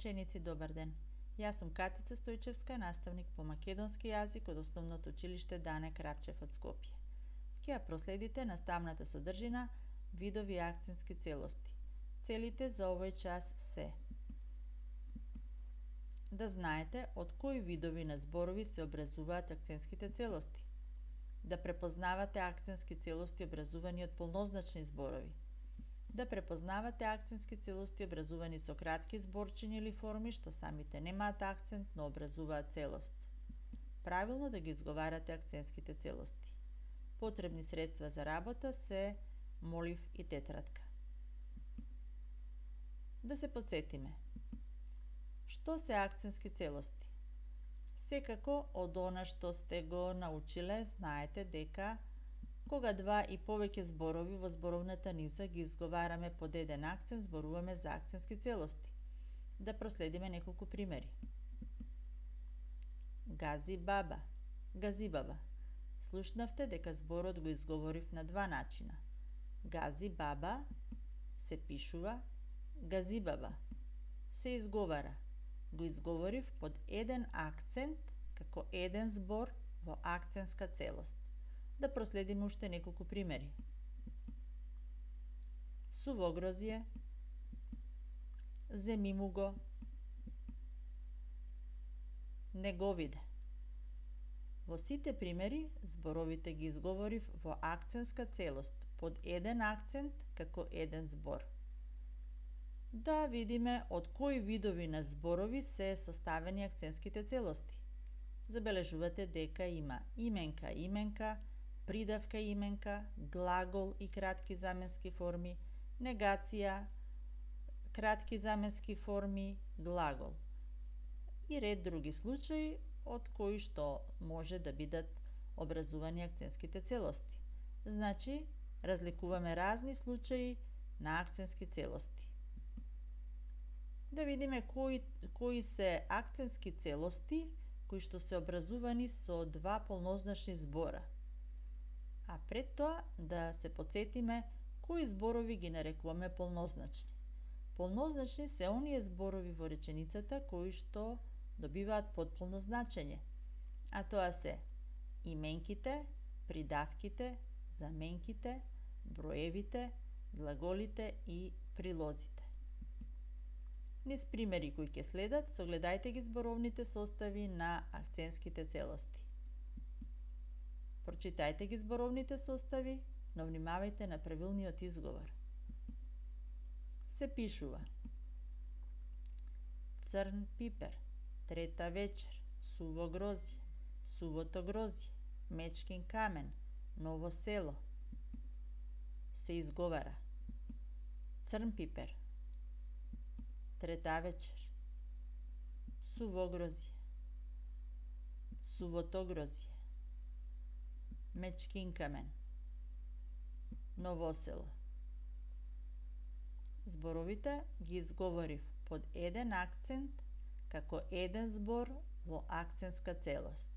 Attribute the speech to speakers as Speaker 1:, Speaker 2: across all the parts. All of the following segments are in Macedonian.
Speaker 1: Ученици, добар ден! Јас сум Катица Стојчевска, наставник по македонски јазик од Основното училиште Дане Крапчев од Скопје. Ќе ја проследите наставната содржина, видови и акценски целости. Целите за овој час се: да знаете од кои видови на зборови се образуваат акценските целости, да препознавате акценски целости образувани од полнозначни зборови, да препознавате акценски целости образувани со кратки зборчиња или форми што самите немаат акцент, но образуваат целост. Правилно да ги изговарате акценските целости. Потребни средства за работа се молив и тетрадка. Да се подсетиме. Што се акценски целости? Секако од она што сте го научиле, знаете дека кога два и повеќе зборови во зборовната низа ги изговараме под еден акцент, зборуваме за акценски целости. Да проследиме неколку примери. Гази баба, гази баба. Слушнавте дека зборот го изговорив на два начина. Гази баба се пишува, гази баба се изговара. Го изговорив под еден акцент како еден збор во акценска целост. Да проследиме уште неколку примери. Сувогрозје, земи му го, не го виде. Во сите примери зборовите ги изговорив во акценска целост, под еден акцент како еден збор. Да видиме од кои видови на зборови се составени акценските целости. Забележувате дека има именка, именка, придавка именка, глагол и кратки заменски форми, негација, кратки заменски форми, глагол и ред други случаи од кои што може да бидат образувани акценските целости. Значи, разликуваме разни случаи на акценски целости. Да видиме кои се акценски целости кои што се образувани со два полнозначни збора. А пред тоа да се подсетиме кои зборови ги нарекуваме полнозначни. Полнозначни се оние зборови во реченицата кои што добиваат потполно значење, а тоа се именките, придавките, заменките, броевите, глаголите и прилозите. Низ примери кои ќе следат, согледајте ги зборовните состави на акценските целости. Прочитајте ги зборовните состави, но внимавајте на правилниот изговор. Се пишува: црн пипер, трета вечер, суво грозје, сувото грозје, мечкин камен, ново село. Се изговара: црн пипер, трета вечер, суво грозје, сувото грозје, мечкин камен, ново село. Зборовите ги изговорив под еден акцент како еден збор во акценска целост.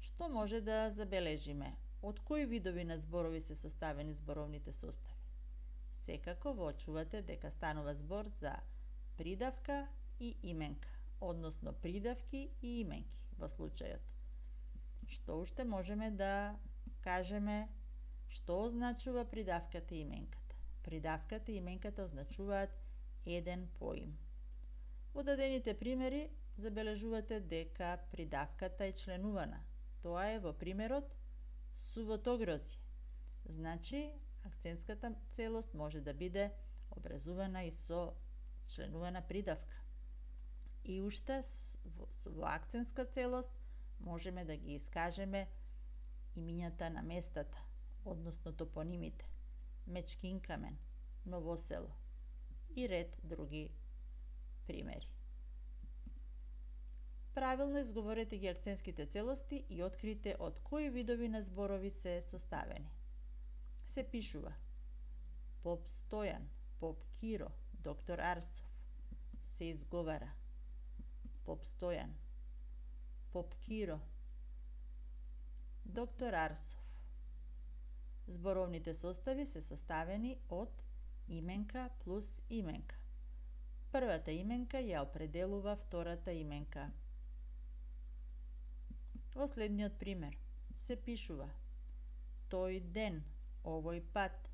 Speaker 1: Што може да забележиме? Од кои видови на зборови се составени зборовните состави? Секако воочувате дека станува збор за придавка и именка, односно придавки и именки во случајот. Што уште можеме да кажеме што означува придавката и именката? Придавката и именката означуваат еден поим. Во дадените примери забележувате дека придавката е членувана. Тоа е во примерот сувото грозје. Значи, акцентската целост може да биде образувана и со членувана придавка. И уште во акцентска целост можеме да ги искажеме имињата на местата, односно топонимите, мечкин камен, ново село и ред други примери. Правилно изговорете ги акцентските целости и открите од кои видови на зборови се составени. Се пишува: поп Стојан, поп Киро, доктор Арсов. Се изговара: поп Стојан, поп Киро, доктор Арсов. Зборовните состави се составени од именка плюс именка. Првата именка ја определува втората именка. Во следниот пример се пишува тој ден, овој пат,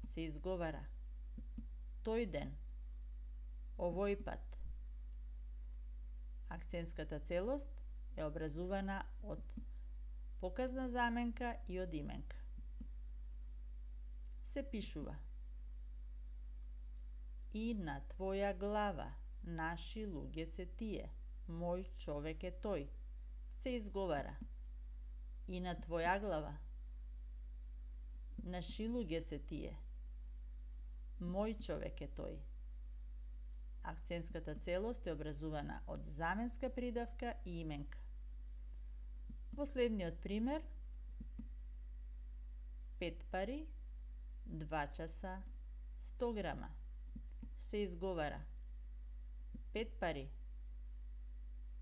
Speaker 1: се изговара тој ден, овој пат. Акцентската целост е образувана од показна заменка и од именка. Се пишува и на твоја глава, наши луѓе се тие, мој човек е тој. Се изговара и на твоја глава, наши луѓе се тие, мој човек е тој. Акцентската целост е образувана од заменска придавка и именка. Во следниот пример 5 пари, 2 часа, 100 грама. Се изговара 5 пари,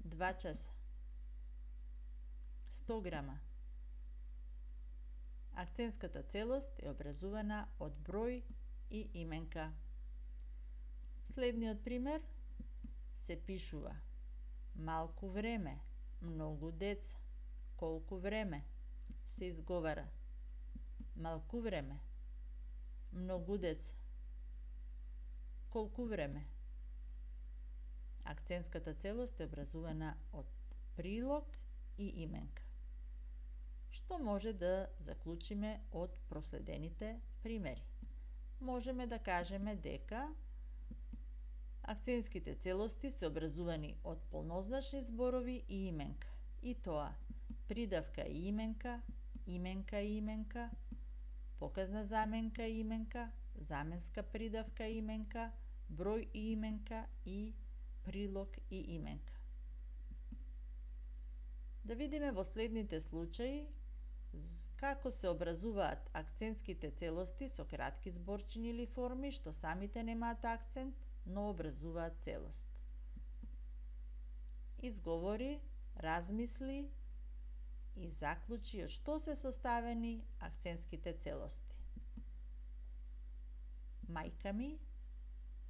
Speaker 1: 2 часа, 100 грама. Акцентската целост е образувана од број и именка. Следниот пример се пишува малку време, многу деца, колку време. Се изговара малку време, многу деца, колку време. Акцентската целост е образувана од прилог и именка. Што може да заклучиме од проследените примери? Можеме да кажеме дека акцентските целости се образувани од полнозначни зборови и именка. И тоа придавка и именка, именка и именка, показна заменка и именка, заменска придавка и именка, број и именка и прилог и именка. Да видиме во следните случаи како се образуваат акцентските целости со кратки зборчини или форми што самите немаат акцент, но образуваат целост. Изговори, размисли и заклучи од што се составени акцентските целости. Мајка ми,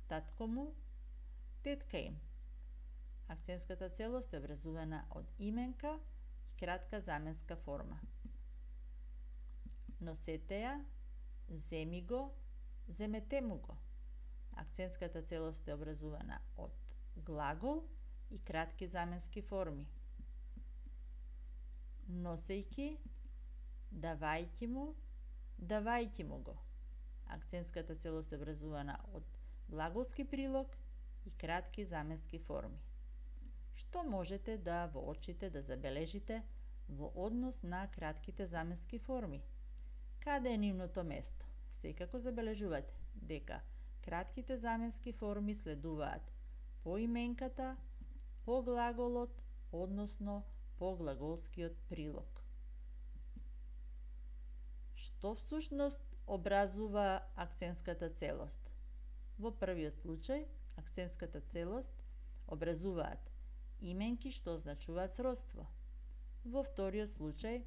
Speaker 1: татко му, тетка им. Акцентската целост е образувана од именка и кратка заменска форма. Носете ја, земи го, земете му го. Акцентската целост е образувана од глагол и кратки заменски форми. Носејки, давајки му го. Акцентската целост е образувана од глаголски прилог и кратки заменски форми. Што можете да воочите да забележите во однос на кратките заменски форми? Каде е нивното место? Секако забележувате дека кратките заменски форми следуваат по именката, по глаголот, односно по глаголскиот прилог. Што всушност образува акцентската целост? Во првиот случај, акцентската целост образуваат именки што означуваат сродство. Во вториот случај,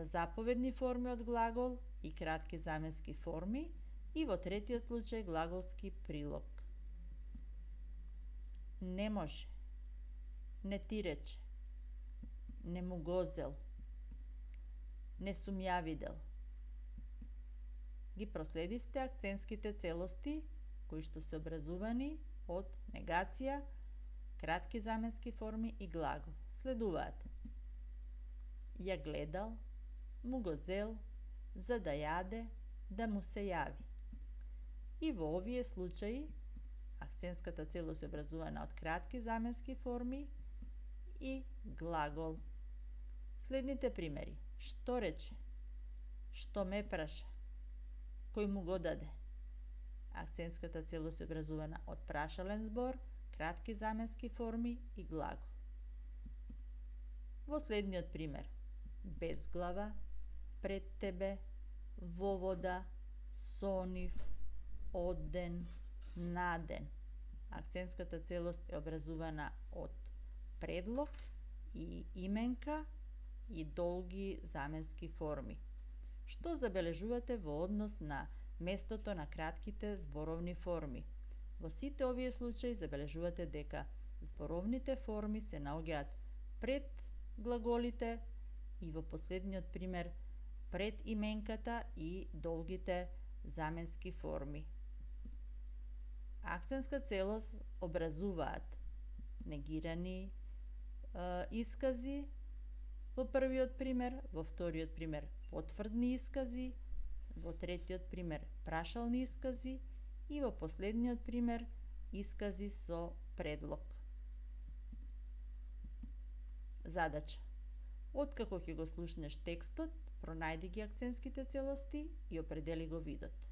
Speaker 1: заповедни форми од глагол и кратки заменски форми и во третиот случај глаголски прилог. Не може, не ти рече, не му го зел, не сум ја видел. Ги проследивте акцентските целости кои што се образувани од негација, кратки заменски форми и глагол. Следуваат ја гледал, му го зел, за да јаде, да му се јави. И во овие случаи акцентската целост е образувана од кратки заменски форми и глагол. Следните примери: што рече, што ме праша, кој му го даде. Акцентската целост е образувана од прашален збор, кратки заменски форми и глагол. Во следниот пример: без глава, пред тебе, во вода, со нив, од ден, на ден. Акцентската целост е образувана од предлог и именка и долги заменски форми. Што забележувате во однос на местото на кратките зборовни форми? Во сите овие случаи забележувате дека зборовните форми се наоѓаат пред глаголите и во последниот пример пред именката и долгите заменски форми. Акцентска целост образуваат негирани искази во првиот пример, во вториот пример потврдни искази, во третиот пример прашални искази и во последниот пример искази со предлог. Задача. Откако ќе го слушнеш текстот, пронајди ги акцентските целости и определи го видот.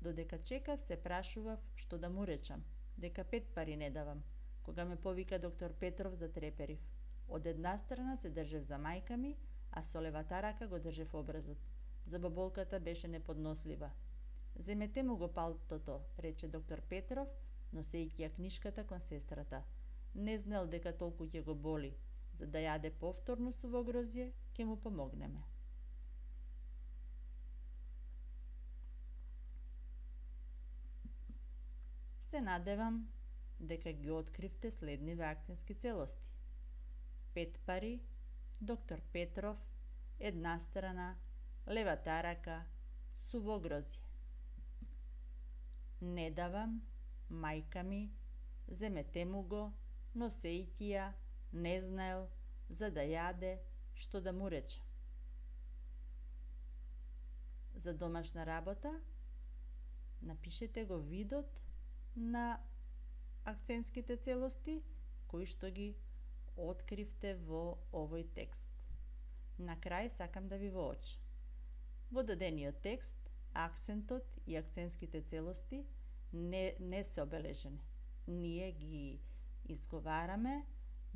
Speaker 1: Додека чекав се прашував што да му речам, дека 5 пари не давам. Кога ме повика доктор Петров, затреперив. Од една страна се држев за мајка ми, а со левата рака го држев образот. Забаболката беше неподнослива. Земете му го палтото, рече доктор Петров, носејќи ја книшката кон сестрата. Не знел дека толку ќе го боли. За да јаде повторно сувогрозје, ќе му помогнеме. Се надевам дека ги откривте следниве акцентски целости. 5 пари, доктор Петров, една страна, левата рака, сувогрозје. Не давам, мајка ми, земете му го, носејќи ја, не знаел, за да јаде, што да му рече. За домашна работа, напишете го видот на акцентските целости кои што ги откривте во овој текст. На крај сакам да ви воочам. Во дадениот текст, акцентот и акцентските целости не се обележени. Ние го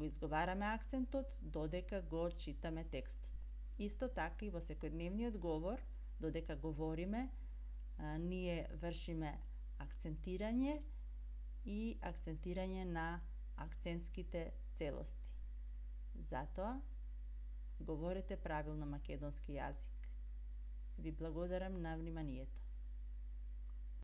Speaker 1: изговараме акцентот додека го читаме текстот. Исто така и во секојдневниот говор, додека говориме, ние вршиме акцентирање и акцентирање на акцентските целости. Затоа, говорете правилно македонски јазик. Ви благодарам на вниманието.